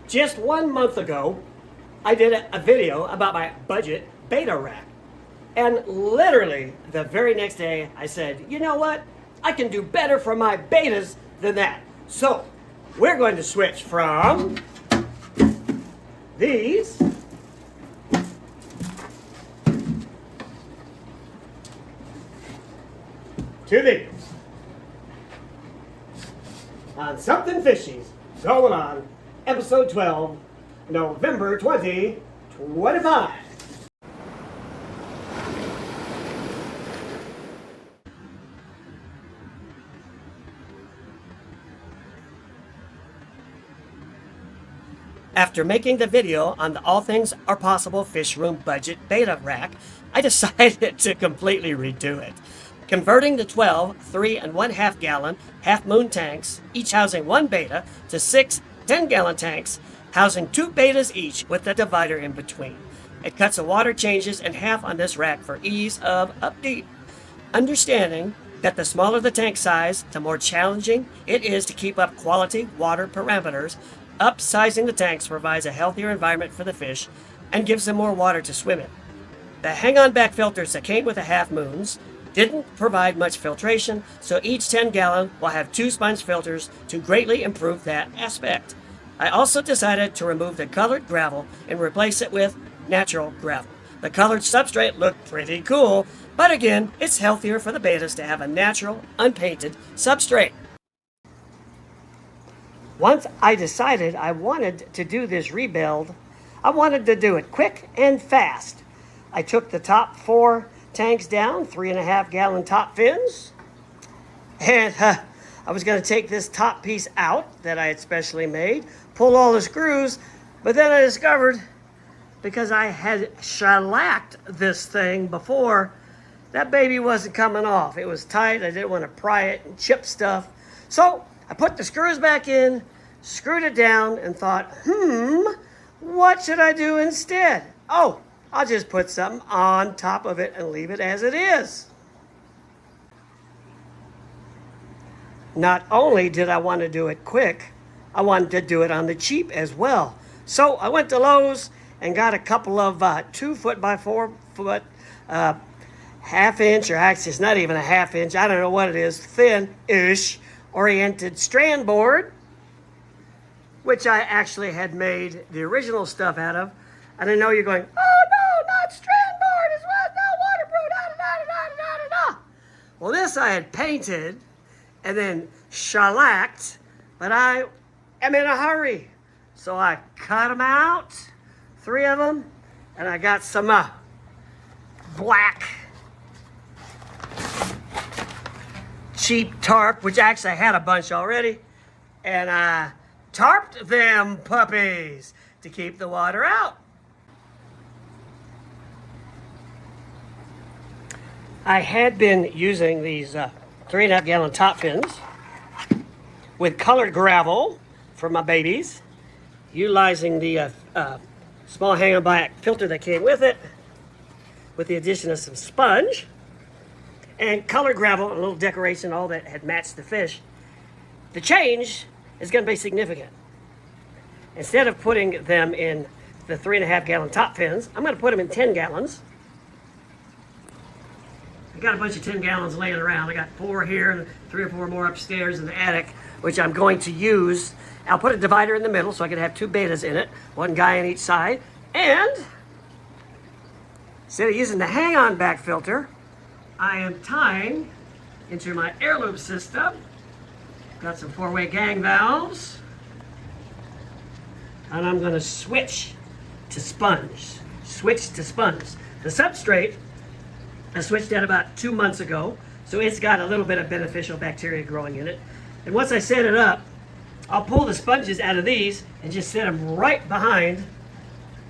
Just 1 month ago, I did a video about my budget beta rack. And literally the very next day, I said, you know what? I can do better for my betas than that. So we're going to switch from these to these. On Something Fishy's going on episode 12, November 2025. After making the video on the All Things Are Possible Fish Room Budget Beta Rack, I decided to completely redo it. Converting the 12 3 1/2 gallon Half Moon tanks, each housing one beta, to 6 10-gallon tanks, housing 2 betas each with a divider in between. It cuts the water changes in half on this rack for ease of upkeep. Understanding that the smaller the tank size, the more challenging it is to keep up quality water parameters, upsizing the tanks provides a healthier environment for the fish and gives them more water to swim in. The hang-on back filters that came with the Half Moons didn't provide much filtration, so each 10-gallon will have 2 sponge filters to greatly improve that aspect. I also decided to remove the colored gravel and replace it with natural gravel. The colored substrate looked pretty cool, but again, it's healthier for the betas to have a natural, unpainted substrate. Once I decided I wanted to do this rebuild, I wanted to do it quick and fast. I took the top 4 tanks down, 3.5 gallon top fins, and I was going to take this top piece out that I had specially made, pull all the screws, but then I discovered, because I had shellacked this thing before, that baby wasn't coming off. It was tight. I didn't want to pry it and chip stuff. So I put the screws back in, screwed it down, and thought, what should I do instead? Oh, I'll just put something on top of it and leave it as it is. Not only did I want to do it quick, I wanted to do it on the cheap as well. So I went to Lowe's and got a couple of 2 foot by 4 foot, half inch, or actually it's not even a half inch, I don't know what it is, thin-ish oriented strand board, which I actually had made the original stuff out of. And I know you're going, oh no, not strand board, it's not waterproof, da-da-da-da-da-da-da-da. Well, this I had painted and then shellacked, but I am in a hurry. So I cut them out, 3 of them, and I got some black cheap tarp, which actually I had a bunch already, and I tarped them puppies to keep the water out. I had been using these 3.5 gallon top fins with colored gravel for my babies, utilizing the small hang-on back filter that came with it, with the addition of some sponge and colored gravel, a little decoration, all that had matched the fish. The change is going to be significant. Instead of putting them in the 3.5 gallon top fins, I'm going to put them in 10 gallons. I got a bunch of 10 gallons laying around. I got 4 here, 3 or 4 more upstairs in the attic, which I'm going to use. I'll put a divider in the middle so I can have 2 betas in it, 1 guy on each side. And instead of using the hang-on back filter, I am tying into my air loop system. Got some 4-way gang valves. And I'm going to switch to sponge. Switch to sponge. The substrate, I switched that about 2 months ago, so it's got a little bit of beneficial bacteria growing in it. And once I set it up, I'll pull the sponges out of these and just set them right behind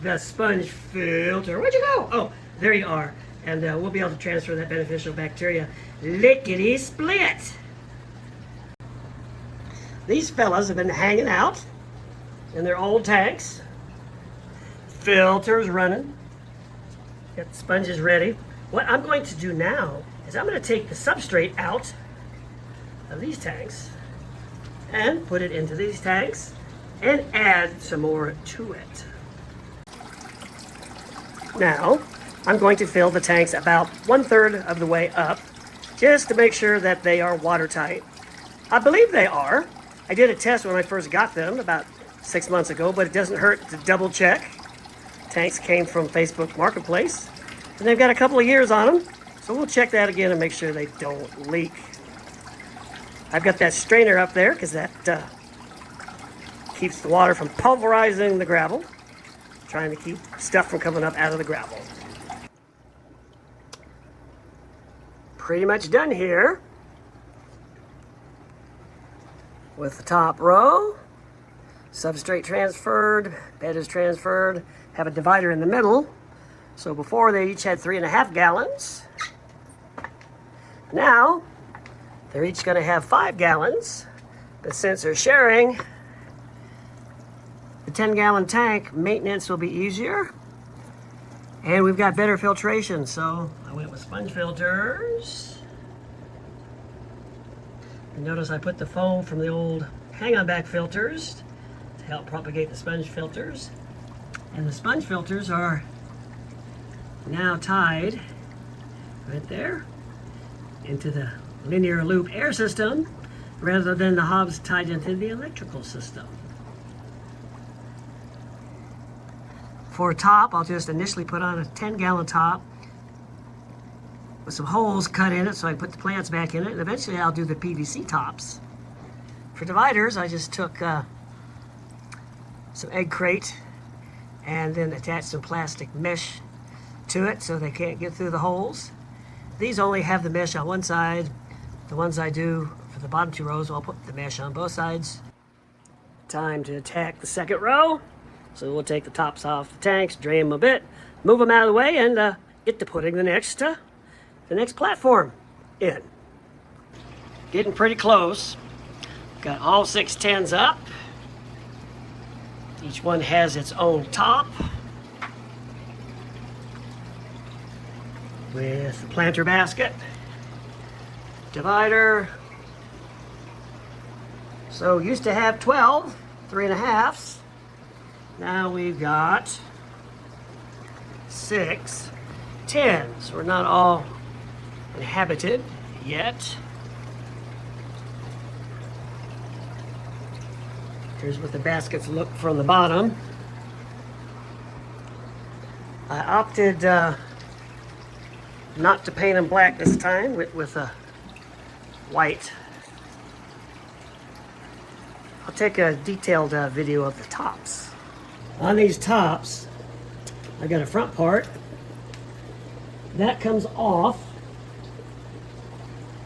the sponge filter. Where'd you go? Oh, there you are. And we'll be able to transfer that beneficial bacteria lickety split. These fellas have been hanging out in their old tanks. Filters running. Got the sponges ready. What I'm going to do now is I'm going to take the substrate out of these tanks and put it into these tanks and add some more to it. Now, I'm going to fill the tanks about 1/3 of the way up, just to make sure that they are watertight. I believe they are. I did a test when I first got them about 6 months ago, but it doesn't hurt to double check. Tanks came from Facebook Marketplace, and they've got a couple of years on them, so we'll check that again and make sure they don't leak. I've got that strainer up there because that keeps the water from pulverizing the gravel, trying to keep stuff from coming up out of the gravel. Pretty much done here with the top row. Substrate transferred, bed is transferred, have a divider in the middle. So before they each had 3.5 gallons. Now they're each going to have 5 gallons, but since they're sharing the 10-gallon tank, maintenance will be easier, and we've got better filtration. So I went with sponge filters. And notice I put the foam from the old hang-on back filters to help propagate the sponge filters. And the sponge filters are now tied right there into the linear loop air system rather than the hubs tied into the electrical system. For a top, I'll just initially put on a 10-gallon top with some holes cut in it so I can put the plants back in it, and eventually I'll do the PVC tops. For dividers, I just took some egg crate and then attached some plastic mesh to it so they can't get through the holes. These only have the mesh on one side. The ones I do for the bottom 2 rows, I'll put the mesh on both sides. Time to attack the second row. So we'll take the tops off the tanks, drain them a bit, move them out of the way, and get to putting the next platform in. Getting pretty close. Got all 6 tins up. Each one has its own top with the planter basket, divider. So used to have 12 3.5s. Now we've got 6 tins. We're not all inhabited yet. Here's what the baskets look from the bottom. I opted not to paint them black this time with a white. I'll take a detailed video of the tops. On these tops, I got a front part that comes off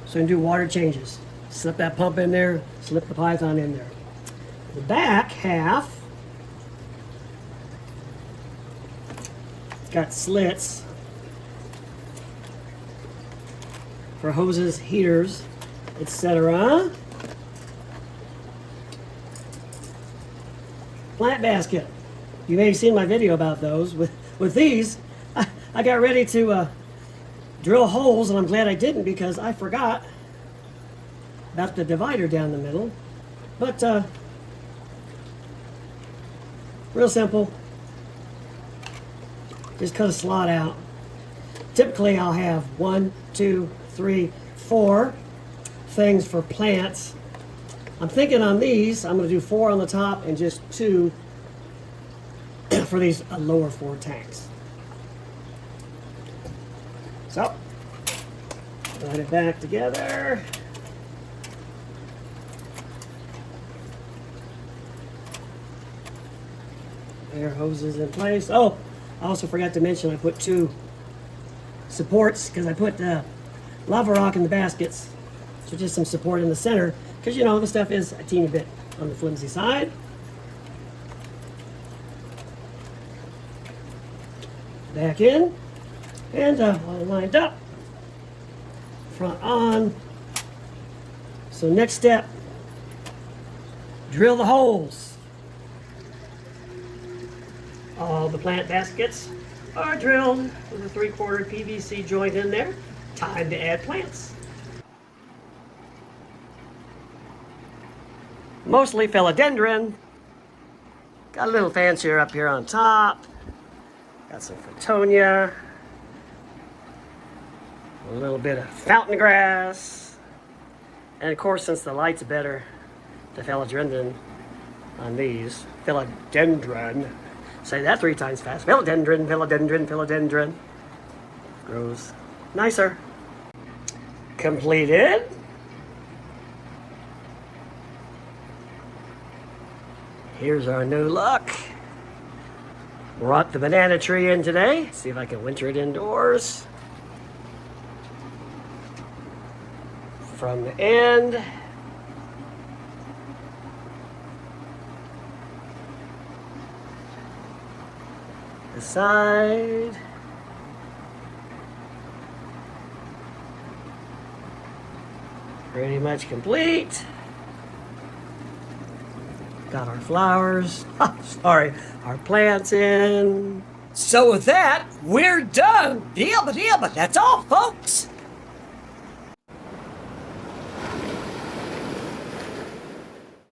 so you can do water changes. Slip that pump in there, slip the python in there. The back half, it's got slits for hoses, heaters, etc. Plant basket. You may have seen my video about those. With these, I got ready to drill holes, and I'm glad I didn't because I forgot about the divider down the middle. But real simple. Just cut a slot out. Typically I'll have 1, 2, 3, 4 things for plants. I'm thinking on these, I'm going to do 4 on the top and just 2 for these lower 4 tanks. So, put it back together. Air hoses in place. Oh, I also forgot to mention I put 2 supports because I put lava rock in the baskets. So just some support in the center because you know the stuff is a teeny bit on the flimsy side. Back in and all lined up. Front on. So next step, drill the holes. All the plant baskets are drilled with a 3/4 PVC joint in there. Time to add plants. Mostly philodendron, Got a little fancier up here on top. Got some Frantonia. A little bit of fountain grass. And of course, since the light's better, the philodendron on these. Philodendron. Say that 3 times fast. Philodendron, philodendron, philodendron. Grows nicer. Completed. Here's our new look. Brought the banana tree in today. See if I can winter it indoors. From the end. The side. Pretty much complete. Got our flowers. Sorry, our plants in. So with that, we're done. Deal, but that's all, folks.